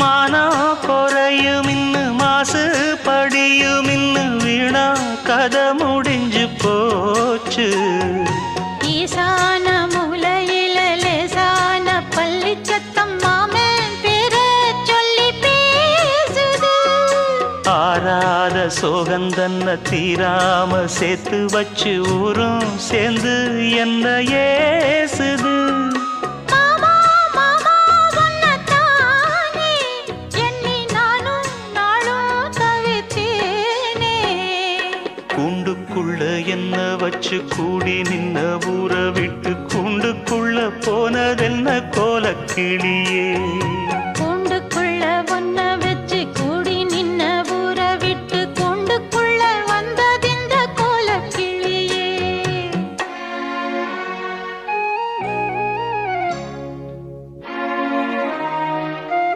மானம் குறையும் இன்னு மாசு படியும் இன்னு வீணா கதை முடிஞ்சு போச்சு. ஈசான மூலையில லேசான பள்ளி சத்தம் மாமன் பேர சொல்லி பேசுது. ஆறாத சோகந்தன்ன தீராம சேர்த்து வச்சு ஊரும் சேர்ந்து என்ன ஏசுது. கூண்டுக்குள்ள என்ன வச்சு கூடி நின்ன ஊற விட்டு கூண்டுக்குள்ள போனதென்ன கோலக்கிளியே.